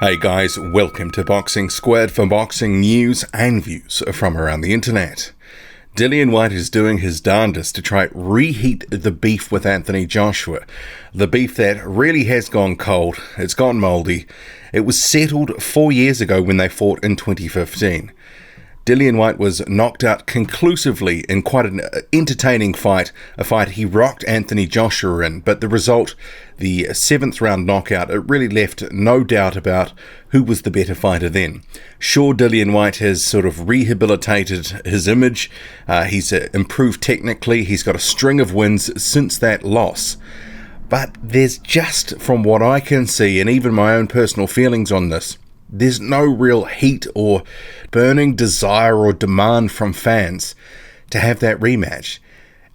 Hey guys, welcome to Boxing Squared for boxing news and views from around the internet. Dillian Whyte is doing his darndest to try reheat the beef with Anthony Joshua. The beef that really has gone cold, it's gone mouldy. It was settled 4 years ago when they fought in 2015. Dillian Whyte was knocked out conclusively in quite an entertaining fight, a fight he rocked Anthony Joshua in, but the result, the 7th round knockout, it really left no doubt about who was the better fighter then. Sure, Dillian Whyte has sort of rehabilitated his image, he's improved technically, he's got a string of wins since that loss. But there's just, from what I can see, and even my own personal feelings on this, there's no real heat or burning desire or demand from fans to have that rematch.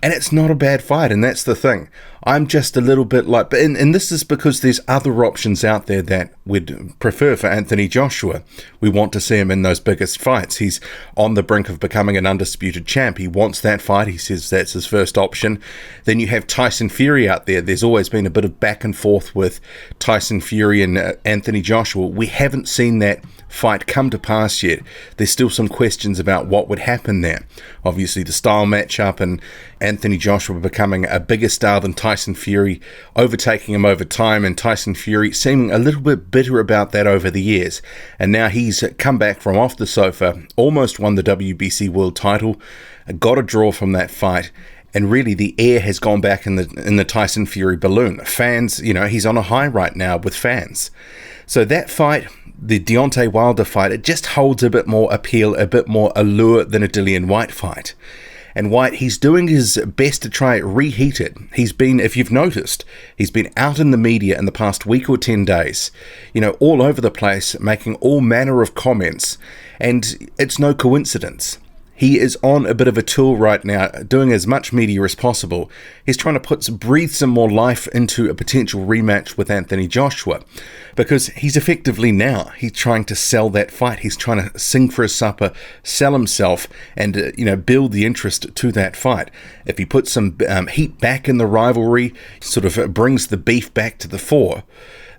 And it's not a bad fight, and that's the thing. I'm just a little bit like, and this is because there's other options out there that we'd prefer for Anthony Joshua. We want to see him in those biggest fights. He's on the brink of becoming an undisputed champ. He wants that fight. He says that's his first option. Then you have Tyson Fury out there. There's always been a bit of back and forth with Tyson Fury and Anthony Joshua. We haven't seen that fight come to pass yet. There's still some questions about what would happen there. Obviously, the style matchup and Anthony Joshua becoming a bigger star than Tyson Fury, overtaking him over time, and Tyson Fury seeming a little bit bitter about that over the years. And now he's come back from off the sofa, almost won the WBC world title, got a draw from that fight, and really the air has gone back in the Tyson Fury balloon. Fans, he's on a high right now with fans. So that fight, the Deontay Wilder fight, it just holds a bit more appeal, a bit more allure than a Dillian Whyte fight. And Whyte, he's doing his best to try reheat it. He's been, if you've noticed, he's been out in the media in the past week or 10 days, all over the place, making all manner of comments, and it's no coincidence. He is on a bit of a tool right now, doing as much media as possible. He's trying to breathe some more life into a potential rematch with Anthony Joshua, because he's effectively he's trying to sell that fight. He's trying to sing for his supper, sell himself, and build the interest to that fight. If he puts some heat back in the rivalry, sort of brings the beef back to the fore,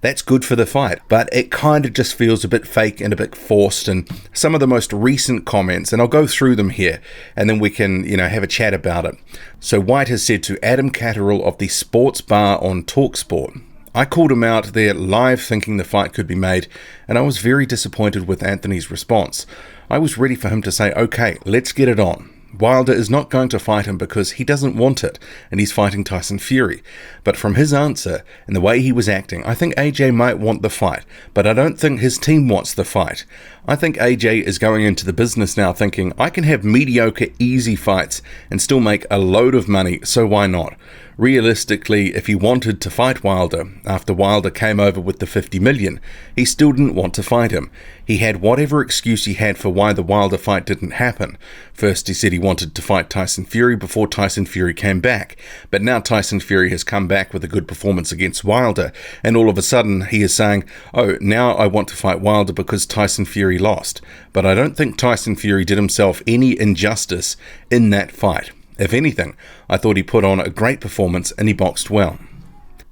that's good for the fight, but it kind of just feels a bit fake and a bit forced. And some of the most recent comments, and I'll go through them here, and then we can, have a chat about it. So Whyte has said to Adam Catterall of the Sports Bar on TalkSport, "I called him out there live thinking the fight could be made, and I was very disappointed with Anthony's response. I was ready for him to say, okay, let's get it on. Wilder is not going to fight him because he doesn't want it, and he's fighting Tyson Fury. But from his answer and the way he was acting, I think AJ might want the fight, but I don't think his team wants the fight. I think AJ is going into the business now thinking, I can have mediocre, easy fights and still make a load of money, so why not? Realistically, if he wanted to fight Wilder, after Wilder came over with the 50 million, he still didn't want to fight him. He had whatever excuse he had for why the Wilder fight didn't happen. First, he said he wanted to fight Tyson Fury before Tyson Fury came back. But now Tyson Fury has come back with a good performance against Wilder, and all of a sudden he is saying, oh, now I want to fight Wilder because Tyson Fury lost. But I don't think Tyson Fury did himself any injustice in that fight. If anything, I thought he put on a great performance and he boxed well."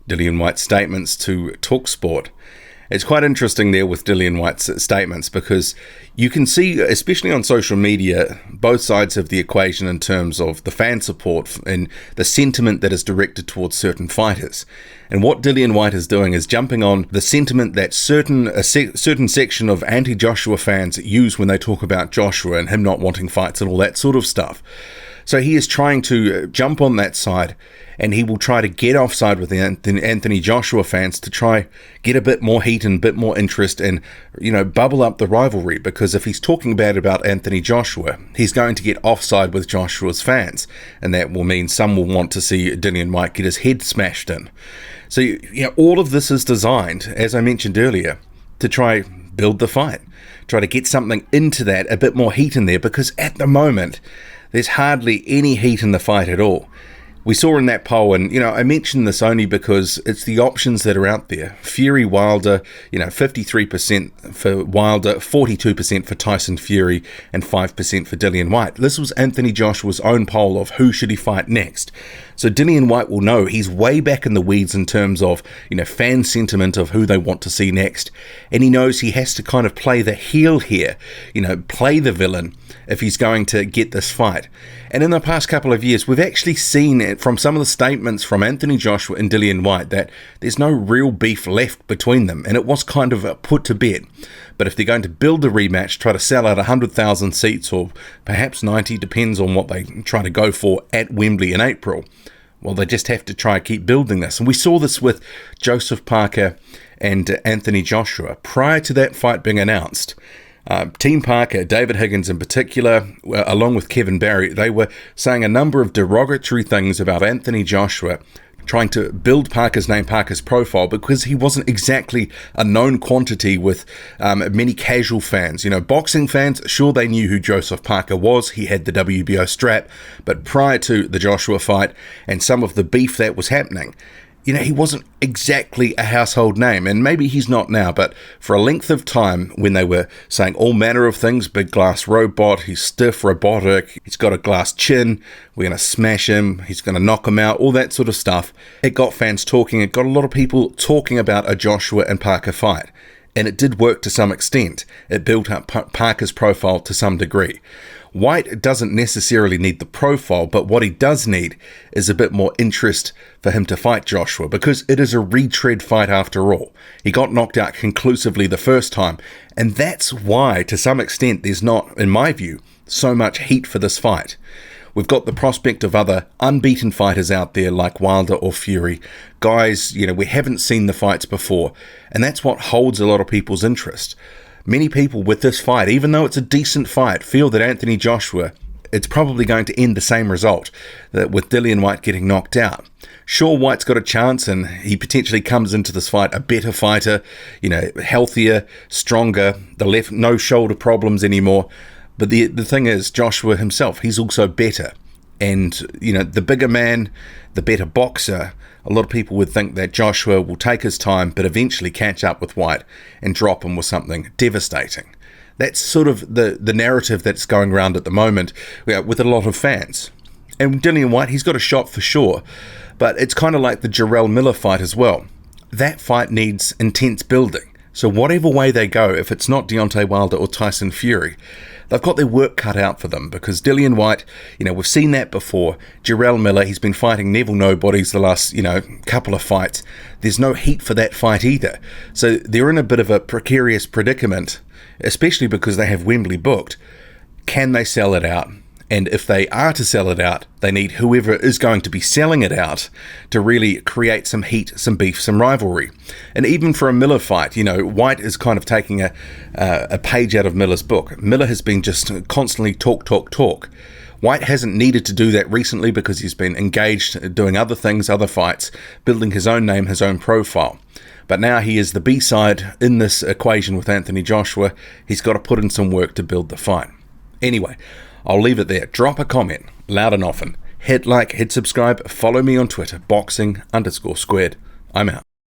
Dillian Whyte's statements to TalkSport. It's quite interesting there with Dillian Whyte's statements, because you can see, especially on social media, both sides of the equation in terms of the fan support and the sentiment that is directed towards certain fighters. And what Dillian Whyte is doing is jumping on the sentiment that a certain section of anti-Joshua fans use when they talk about Joshua and him not wanting fights and all that sort of stuff. So he is trying to jump on that side, and he will try to get offside with the Anthony Joshua fans to try get a bit more heat and a bit more interest and, bubble up the rivalry. Because if he's talking bad about Anthony Joshua, he's going to get offside with Joshua's fans, and that will mean some will want to see Dillian Whyte get his head smashed in. So, all of this is designed, as I mentioned earlier, to try build the fight, try to get something into that, a bit more heat in there, because at the moment, there's hardly any heat in the fight at all. We saw in that poll, and, I mentioned this only because it's the options that are out there. Fury Wilder, 53% for Wilder, 42% for Tyson Fury, and 5% for Dillian Whyte. This was Anthony Joshua's own poll of who should he fight next. So Dillian Whyte will know he's way back in the weeds in terms of, fan sentiment of who they want to see next. And he knows he has to kind of play the heel here, play the villain if he's going to get this fight. And in the past couple of years, we've actually seen from some of the statements from Anthony Joshua and Dillian Whyte that there's no real beef left between them, and it was kind of put to bed. But if they're going to build a rematch, try to sell out 100,000 seats, or perhaps 90, depends on what they try to go for at Wembley in April, well, they just have to try and keep building this. And we saw this with Joseph Parker and Anthony Joshua. Prior to that fight being announced, Team Parker, David Higgins in particular, along with Kevin Barry, they were saying a number of derogatory things about Anthony Joshua, trying to build Parker's name, Parker's profile, because he wasn't exactly a known quantity with many casual fans. Boxing fans, sure, they knew who Joseph Parker was. He had the WBO strap, but prior to the Joshua fight and some of the beef that was happening, he wasn't exactly a household name, and maybe he's not now, but for a length of time when they were saying all manner of things, big glass robot, he's stiff, robotic, he's got a glass chin, we're going to smash him, he's going to knock him out, all that sort of stuff, it got fans talking, it got a lot of people talking about a Joshua and Parker fight. And it did work to some extent. It built up Parker's profile to some degree. Whyte doesn't necessarily need the profile, but what he does need is a bit more interest for him to fight Joshua, because it is a retread fight after all. He got knocked out conclusively the first time, and that's why, to some extent, there's not, in my view, so much heat for this fight. We've got the prospect of other unbeaten fighters out there like Wilder or Fury. Guys, we haven't seen the fights before, and that's what holds a lot of people's interest. Many people with this fight, even though it's a decent fight, feel that Anthony Joshua, it's probably going to end the same result, that with Dillian Whyte getting knocked out. Sure, Whyte's got a chance, and he potentially comes into this fight a better fighter, healthier, stronger, no shoulder problems anymore. But the thing is, Joshua himself, he's also better. And, the bigger man, the better boxer, a lot of people would think that Joshua will take his time, but eventually catch up with Whyte and drop him with something devastating. That's sort of the narrative that's going around at the moment with a lot of fans. And Dillian Whyte, he's got a shot for sure, but it's kind of like the Jarrell Miller fight as well. That fight needs intense building. So whatever way they go, if it's not Deontay Wilder or Tyson Fury, they've got their work cut out for them, because Dillian Whyte, we've seen that before. Jarrell Miller, he's been fighting Neville Nobodies the last, couple of fights. There's no heat for that fight either. So they're in a bit of a precarious predicament, especially because they have Wembley booked. Can they sell it out? And if they are to sell it out, they need whoever is going to be selling it out to really create some heat, some beef, some rivalry. And even for a Miller fight, Whyte is kind of taking a page out of Miller's book. Miller has been just constantly talk. Whyte hasn't needed to do that recently because he's been engaged doing other things, other fights, building his own name, his own profile. But now he is the B-side in this equation with Anthony Joshua. He's got to put in some work to build the fight. Anyway, I'll leave it there. Drop a comment, loud and often. Hit like, hit subscribe, follow me on Twitter, boxing_squared. I'm out.